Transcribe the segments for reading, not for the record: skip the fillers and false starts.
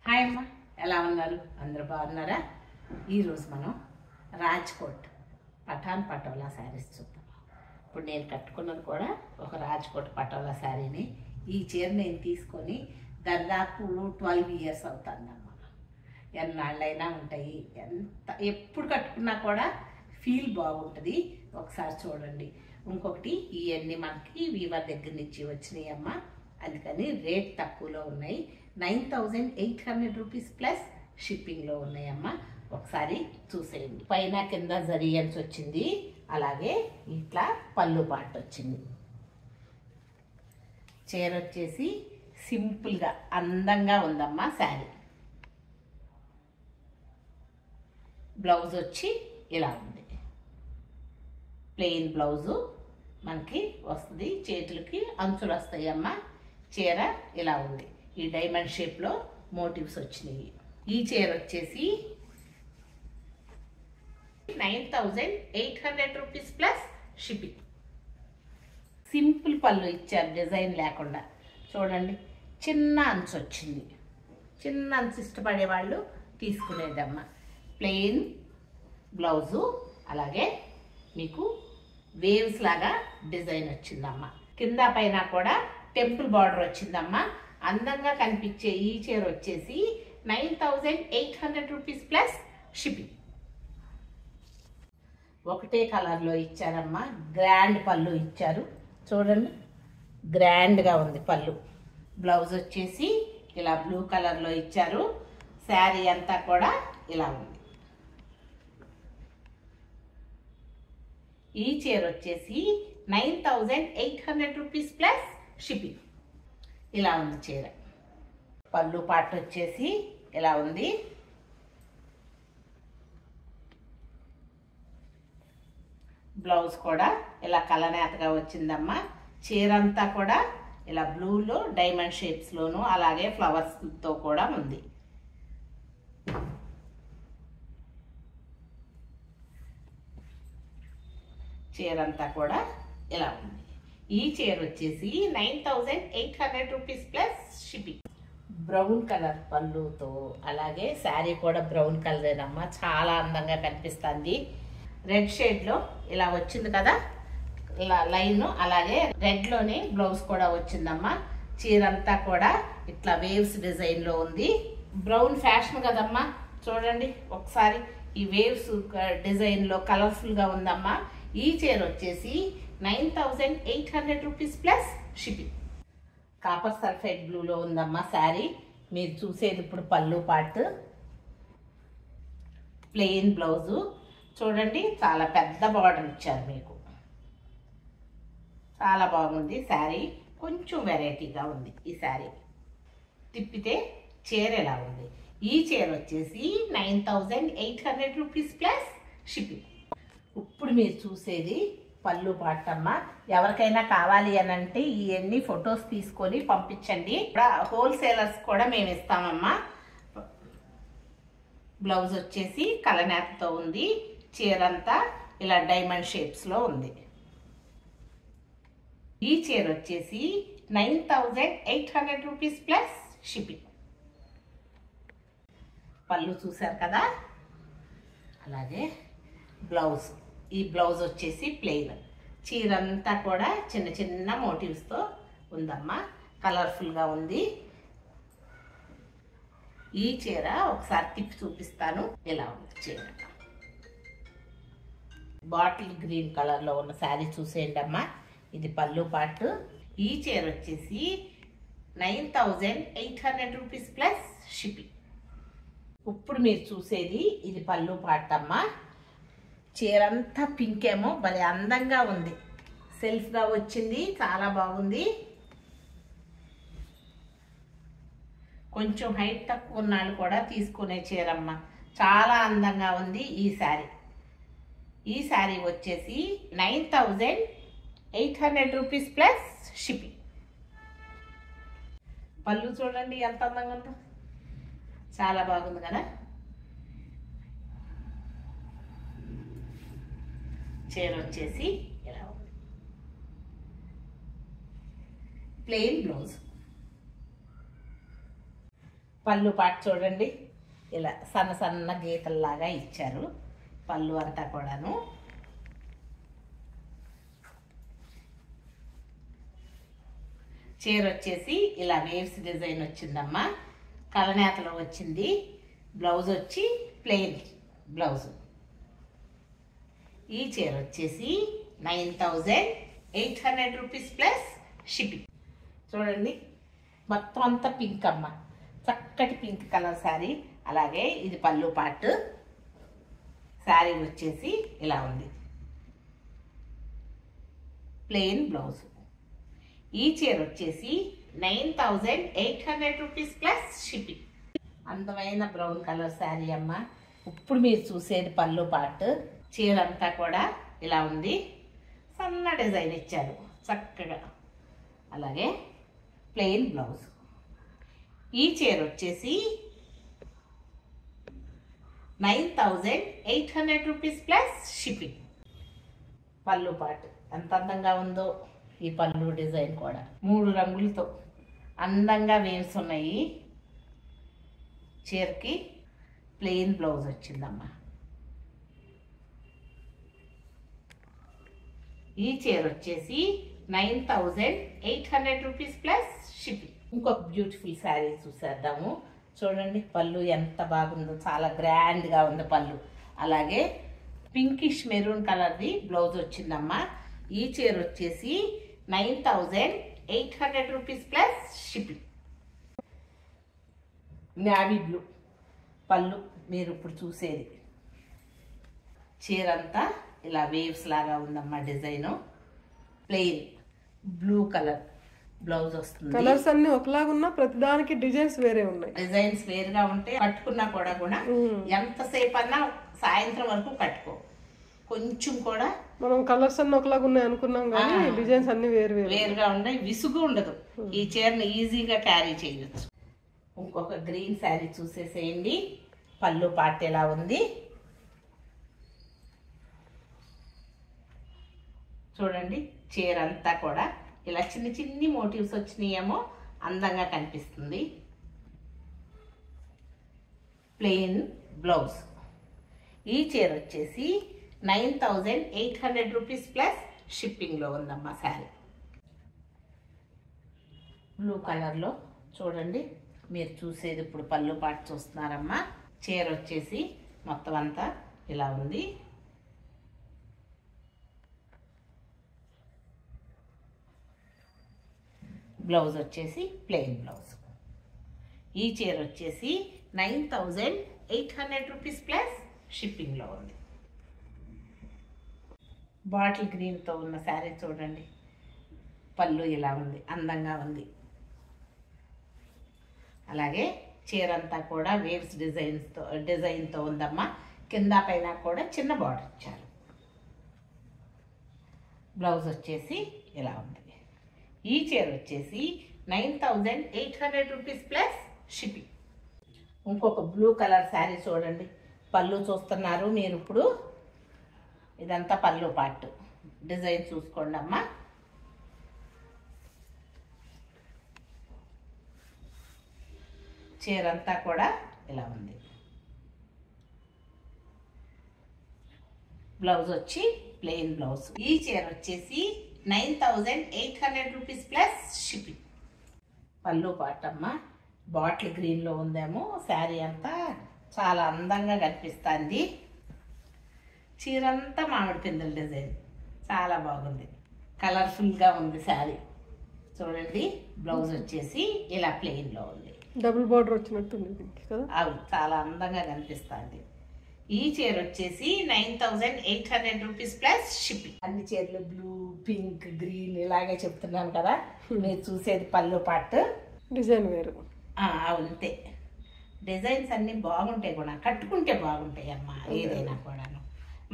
Hi అమ్మ, ఎలా ఉన్నారు? అందరూ బాగున్నారా? ఈరోజు మనం రాజ్కోట్ పఠాన్ పటోలా శారీస్ చూద్దాం. ఇప్పుడు నేను కట్టుకున్నది కూడా ఒక రాజ్కోట్ పటోలా శారీని. ఈ చీర నేను తీసుకొని దాదాపు 12 ఇయర్స్ అవుతుందమ్మా. ఎన్నాళ్ళైనా ఉంటాయి, ఎప్పుడు కట్టుకున్నా కూడా ఫీల్ బాగుంటుంది. ఒకసారి చూడండి. ఇంకొకటి, ఇవన్నీ మనకి వీవర్ దగ్గర నుంచి వచ్చినాయి అమ్మ, అందుకని రేట్ తక్కువలో ఉన్నాయి. 9,800 రూపీస్ ప్లస్ షిప్పింగ్లో ఉన్నాయమ్మా. ఒకసారి చూసేయండి. పైన కింద జరియన్స్ వచ్చింది, అలాగే ఇట్లా పళ్ళు పాటు వచ్చింది. చీర వచ్చేసి సింపుల్గా అందంగా ఉందమ్మా శారీ. బ్లౌజ్ వచ్చి ఇలా ఉంది, ప్లెయిన్ బ్లౌజు మనకి వస్తుంది. చేతులకి అంచులు వస్తాయమ్మా. చీర ఇలా ఉంది, ఈ డైమండ్ షేప్లో మోటివ్స్ వచ్చినాయి. ఈ చీర వచ్చేసి 9,800 రూపీస్ ప్లస్ షిప్పింగ్. సింపుల్ పళ్ళు ఇచ్చారు, డిజైన్ లేకుండా. చూడండి, చిన్న అంచు వచ్చింది. చిన్న అంచు ఇష్టపడే వాళ్ళు తీసుకునేదమ్మా. ప్లెయిన్ బ్లౌజు, అలాగే మీకు వేవ్స్ లాగా డిజైన్ వచ్చిందమ్మా. కింద పైన కూడా టెంపుల్ బార్డర్ వచ్చిందమ్మా. అందంగా కనిపించే ఈ చీర వచ్చేసి 9,800 రూపీస్ ప్లస్ షిప్పింగ్. ఒకటే కలర్లో ఇచ్చారమ్మా. గ్రాండ్ పళ్ళు ఇచ్చారు, చూడండి, గ్రాండ్గా ఉంది పళ్ళు. బ్లౌజ్ వచ్చేసి ఇలా బ్లూ కలర్లో ఇచ్చారు. శారీ అంతా కూడా ఇలా ఉంది. ఈ చీర వచ్చేసి 9,800 రూపీస్ ప్లస్ షిప్పింగ్. ఇలా ఉంది చీర. పళ్ళు పాటు వచ్చేసి ఇలా ఉంది. బ్లౌజ్ కూడా ఇలా కలనేతగా వచ్చిందమ్మా. చీర అంతా కూడా ఇలా బ్లూలో డైమండ్ షేప్స్లోను, అలాగే ఫ్లవర్స్తో కూడా ఉంది. చీర అంతా కూడా ఇలా ఉంది. ఈ చీర వచ్చేసి 9,800 rupees plus shipping. Brown colour పళ్ళుతో, అలాగే శారీ కూడా బ్రౌన్ కలరేనమ్మా. చాలా అందంగా కనిపిస్తుంది. రెడ్ షేడ్లో ఇలా వచ్చింది కదా, ఇలా లైన్, అలాగే రెడ్లోనే బ్లౌజ్ కూడా వచ్చిందమ్మా. చీర అంతా కూడా ఇట్లా వేవ్స్ డిజైన్లో ఉంది. బ్రౌన్ ఫ్యాషన్ కదమ్మా, చూడండి ఒకసారి. ఈ వేవ్స్ డిజైన్లో కలర్ఫుల్గా ఉందమ్మా. ఈ చీర వచ్చేసి 9,800 rupees plus shipping. Copper sulphide బ్లూలో ఉందమ్మా శారీ. మీరు చూసేది ఇప్పుడు పళ్ళు పార్ట్. ప్లెయిన్ బ్లౌజు, చూడండి, చాలా పెద్ద బార్డర్ ఇచ్చారు మీకు. చాలా బాగుంది శారీ. కొంచెం వెరైటీగా ఉంది ఈ శారీ. తిప్పితే చీర ఎలా ఉంది. ఈ చీర వచ్చేసి 9,800 రూపీస్ ప్లస్ షిప్పింగ్. ఇప్పుడు మీరు చూసేది పళ్ళు పాటమ్మ. ఎవరికైనా కావాలి అని అంటే ఇవన్నీ ఫొటోస్ తీసుకొని పంపించండి. హోల్సేలర్స్ కూడా మేము ఇస్తామమ్మా. బ్లౌజ్ వచ్చేసి కలనేతతో ఉంది. చీర అంతా ఇలా డైమండ్ షేప్స్లో ఉంది. ఈ చీర వచ్చేసి 9,800 రూపీస్ ప్లస్ షిప్పింగ్. పళ్ళు చూసారు కదా, అలాగే బ్లౌజ్. ఈ బ్లౌజ్ వచ్చేసి ప్లెయిన్. చీర అంతా కూడా చిన్న చిన్న మోటివ్స్తో ఉందమ్మా. కలర్ఫుల్గా ఉంది. ఈ చీర ఒకసారి తిప్పి చూపిస్తాను. ఇలా ఉంది చీర. బాటిల్ గ్రీన్ కలర్లో ఉన్న శారీ చూసేయండి అమ్మా. ఇది పళ్ళు పాటు. ఈ చీర వచ్చేసి 9,800 రూపీస్ ప్లస్ షిప్పింగ్. ఇప్పుడు మీరు చూసేది ఇది పళ్ళు పాటు అమ్మా. చీర అంతా పింక్ ఏమో భలే అందంగా ఉంది. సెల్ఫ్గా వచ్చింది, చాలా బాగుంది. కొంచెం హైట్ తక్కువ ఉన్నాళ్ళు కూడా తీసుకునే చీరమ్మ. చాలా అందంగా ఉంది ఈ శారీ. ఈ శారీ వచ్చేసి 9,800 రూపీస్ ప్లస్ షిప్పింగ్. పళ్ళు చూడండి ఎంత అందంగా ఉందో, చాలా బాగుంది కదా. చీర వచ్చేసి ఇలా ఉంది. Plain blouse. పళ్ళు పాటు చూడండి, ఇలా సన్న సన్న గీతల్లాగా ఇచ్చారు పళ్ళు అంతా కూడాను. చీర వచ్చేసి ఇలా వేవ్స్ డిజైన్ వచ్చిందమ్మా, కలనేతలో వచ్చింది. బ్లౌజ్ వచ్చి ప్లెయిన్ బ్లౌజ్. ఈ చీర వచ్చేసి 9800 రూపీస్ ప్లస్ షిప్పింగ్. చూడండి మొత్తం అంతా పింక్ అమ్మ, చక్కటి పింక్ కలర్ శారీ. అలాగే ఇది పళ్ళు పార్ట్. శారీ వచ్చేసి ఇలా ఉంది, ప్లెయిన్ బ్లౌజ్. ఈ చీర వచ్చేసి 9800 రూపీస్ ప్లస్ షిప్పింగ్. అందమైన బ్రౌన్ కలర్ శారీ అమ్మ. ఇప్పుడు మీరు చూసేది పళ్ళు పార్ట్. చీర అంతా కూడా ఇలా ఉంది, సన్న డిజైన్ ఇచ్చారు చక్కగా. అలాగే ప్లెయిన్ బ్లౌజ్. ఈ చీర వచ్చేసి 9800 రూపీస్ ప్లస్ షిప్పింగ్. పళ్ళు పార్ట్ ఎంత అందంగా ఉందో ఈ పళ్ళు డిజైన్ కూడా. 3 రంగులతో అందంగా వేవ్స్ ఉన్నాయి. చీరకి ప్లెయిన్ బ్లౌజ్ వచ్చిందమ్మా. ఈ చీర వచ్చేసి 9800 రూపీస్ ప్లస్ షిప్పింగ్. ఇంకొక బ్యూటిఫుల్ శారీ చూసేద్దాము. చూడండి పళ్ళు ఎంత బాగుందో, చాలా గ్రాండ్గా ఉంది పళ్ళు. అలాగే పింకిష్ మెరూన్ కలర్ది బ్లౌజ్ వచ్చిందమ్మా. ఈ చీర వచ్చేసి 9800 rupees plus shipping. Navy blue పళ్ళు మీరు ఇప్పుడు చూసేది. చీర అంతా ఇలా వేవ్స్ లాగా ఉందమ్మా design. Plain blue colour blouse వస్తుంది. కలర్స్ అన్ని ఒకలాగున్నా ప్రతిదానికి డిజైన్స్ వేరే ఉన్నాయి. డిజైన్స్ వేరుగా ఉంటే కట్టుకున్నా కూడా ఎంతసేపు అన్నా సాయంత్రం వరకు కట్టుకో. కొంచెం కూడా మనం కలర్స్ అన్ని ఒకలాగా ఉన్నాయి అనుకున్నాం కానీ డిజైన్స్ అన్ని వేరుగా ఉన్నాయి. విసుగు ఉండదు. ఈ చీరని ఈజీగా క్యారీ చేయొచ్చు. ఇంకొక గ్రీన్ శారీ చూసేసేయండి. పళ్ళు పార్ట్ ఎలా ఉంది చూడండి. చీర అంతా కూడా ఇలా చిన్ని చిన్ని మోటివ్స్ వచ్చినాయేమో, అందంగా కనిపిస్తుంది. Plain blouse. ఈ చీర వచ్చేసి 9800 రూపీస్ ప్లస్ షిప్పింగ్లో ఉందమ్మా శారీ. బ్లూ కలర్లో చూడండి మీరు చూసేది ఇప్పుడు పళ్ళు పాటు చూస్తున్నారమ్మా. చీర వచ్చేసి మొత్తం అంతా ఇలా ఉంది. బ్లౌజ్ వచ్చేసి ప్లెయిన్ బ్లౌజ్. ఈ చీర వచ్చేసి 9800 రూపీస్ ప్లస్ షిప్పింగ్లో ఉంది. బాటిల్ గ్రీన్తో ఉన్న శారీ చూడండి. పళ్ళు ఇలా ఉంది, అందంగా ఉంది. అలాగే చీర అంతా కూడా వేవ్స్ డిజైన్తో ఉందమ్మా. కింద పైన కూడా చిన్న బార్డర్ ఇచ్చారు. బ్లౌజ్ వచ్చేసి ఇలా ఉంది. ఈ చీర వచ్చేసి 9800 రూపీస్ ప్లస్ షిప్పింగ్. ఇంకొక బ్లూ కలర్ శారీ చూడండి. పళ్ళు చూస్తున్నారు మీరు ఇప్పుడు. ఇదంతా పళ్ళు పార్ట్. డిజైన్ చూసుకోండి అమ్మా. చీర అంతా కూడా ఇలా ఉంది. బ్లౌజ్ వచ్చి ప్లెయిన్ బ్లౌజ్. ఈ చీర వచ్చేసి 9800 రూపీస్ ప్లస్ షిప్పింగ్. పళ్ళు పాటమ్మ బాటిల్ గ్రీన్లో ఉందేమో. శారీ అంతా చాలా అందంగా కనిపిస్తుంది. చీర అంతా మామిడి పిందెల డిజైన్ చాలా బాగుంది. కలర్ఫుల్గా ఉంది శారీ చూడండి. బ్లౌజ్ వచ్చేసి ఇలా ప్లెయిన్లో ఉంది. డబుల్ బార్డర్ వచ్చినట్టుంది కదా. అవును, చాలా అందంగా కనిపిస్తుంది. ఈ చీర వచ్చేసి 9800 రూపీస్ ప్లస్ షిప్పింగ్. అన్ని చీరలు బ్లూ, పింక్, గ్రీన్ ఇలాగే చెప్తున్నాను కదా. మీరు చూసేది పళ్ళు పార్ట్. డిజైన్ వేరు. అంతే. డిజైన్స్ అన్నీ బాగుంటాయి కూడా, కట్టుకుంటే బాగుంటాయి అమ్మ. ఏదైనా కూడాను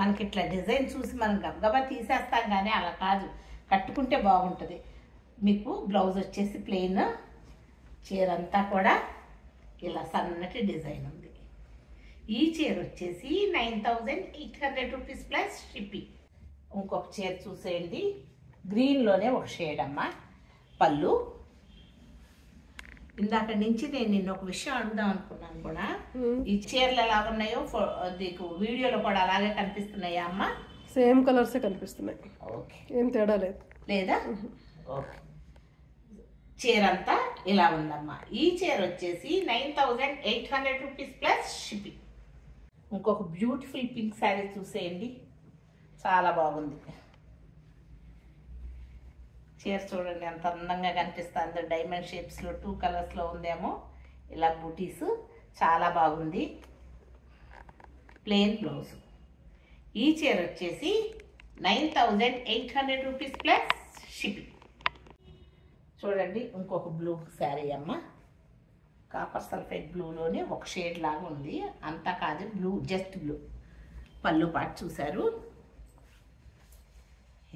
మనకి ఇట్లా డిజైన్ చూసి మనం గబగబా తీసేస్తాం, కానీ అలా కాదు, కట్టుకుంటే బాగుంటుంది. మీకు బ్లౌజ్ వచ్చేసి ప్లెయిన్. చీర అంతా కూడా ఇలా సన్నటి డిజైన్ ఉంది. ఈ చీర వచ్చేసి 9800 రూపీస్ ప్లస్ షిప్పింగ్. ఇంకొక చీర చూసేయండి. గ్రీన్లోనే ఒక షేడ్ అమ్మ. పళ్ళు. ఇందాక నుంచి నేను నిన్న ఒక విషయం అడుగుదాం అనుకున్నాను కూడా. ఈ చీరలు ఎలా ఉన్నాయో నీకు వీడియోలో కూడా అలాగే కనిపిస్తున్నాయా అమ్మ? సేమ్ కలర్సే కనిపిస్తున్నాయి. ఓకే, ఏం తేడా లేదు లేదా? ఓకే, చీర అంతా ఇలా ఉందమ్మా. ఈ చీర వచ్చేసి 9800 రూపీస్ ప్లస్ షిప్పింగ్. ఇంకొక బ్యూటిఫుల్ పింక్ శారీ చూసేయండి, చాలా బాగుంది. చీర చూడండి ఎంత అందంగా కనిపిస్తుంది. డైమండ్ షేప్స్లో 2 కలర్స్లో ఉందేమో. ఇలా బూటీస్ చాలా బాగుంది. Plain blouse. ఈ చీర వచ్చేసి 9800 రూపీస్ ప్లస్ షిప్పింగ్. చూడండి ఇంకొక బ్లూ శారీ అమ్మ. కాపర్ సల్ఫేట్ బ్లూలోనే ఒక షేడ్ లాగా ఉంది, అంతా కాదు బ్లూ, జస్ట్ బ్లూ. పళ్ళు పాటు చూసారు.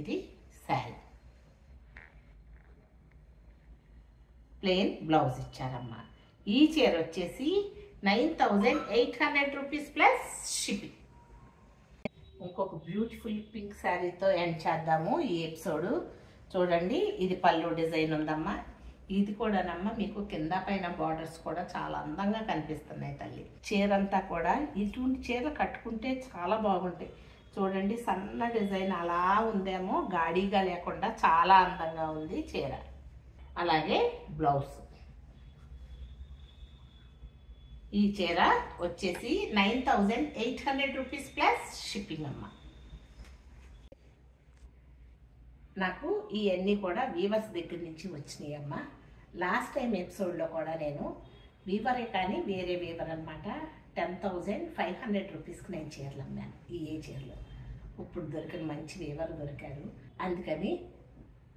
ఇది శారీ. Plain blouse ఇచ్చారమ్మా. ఈ చీర వచ్చేసి 9800 రూపీస్ ప్లస్ షిప్పింగ్. ఇంకొక బ్యూటిఫుల్ పింక్ శారీతో ఎండ్ చేద్దాము ఈ ఎపిసోడ్. చూడండి ఇది పళ్ళు డిజైన్ ఉందమ్మా. ఇది కూడానమ్మా మీకు కింద పైన బార్డర్స్ కూడా చాలా అందంగా కనిపిస్తున్నాయి తల్లి. చీర అంతా కూడా ఇటువంటి చీరలు కట్టుకుంటే చాలా బాగుంటాయి. చూడండి సన్న డిజైన్ అలా ఉందేమో, గాడిగా లేకుండా చాలా అందంగా ఉంది చీర. అలాగే బ్లౌజ్. ఈ చీర వచ్చేసి 9800 రూపీస్ ప్లస్ షిప్పింగ్ అమ్మ. నాకు ఇవన్నీ కూడా వీవర్స్ దగ్గర నుంచి వచ్చినాయి అమ్మ. లాస్ట్ టైం ఎపిసోడ్లో కూడా నేను వీవరే కానీ వేరే వీవర్ అనమాట 10,500 రూపీస్కి నేను చీరలు అమ్మాను. ఈ చీరలు ఇప్పుడు దొరికిన మంచి వీవర్ దొరికారు, అందుకని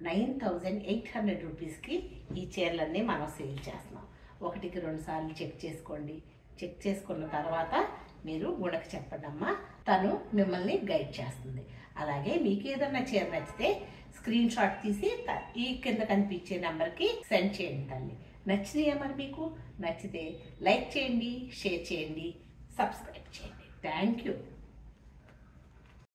9800 రూపీస్కి ఈ చీరలన్నీ మనం సేల్ చేస్తున్నాం. 1-2 సార్లు చెక్ చేసుకోండి. చెక్ చేసుకున్న తర్వాత మీరు గుణకు చెప్పండి అమ్మా, తను మిమ్మల్ని గైడ్ చేస్తుంది. అలాగే మీకు ఏదన్నా చీర నచ్చితే స్క్రీన్ షాట్ తీసి ఈ కింద కనిపించే నెంబర్కి సెండ్ చేయండి తల్లి. నచ్చినాయా మరి మీకు? నచ్చితే లైక్ చేయండి, షేర్ చేయండి, సబ్స్క్రైబ్ చేయండి. Thank you.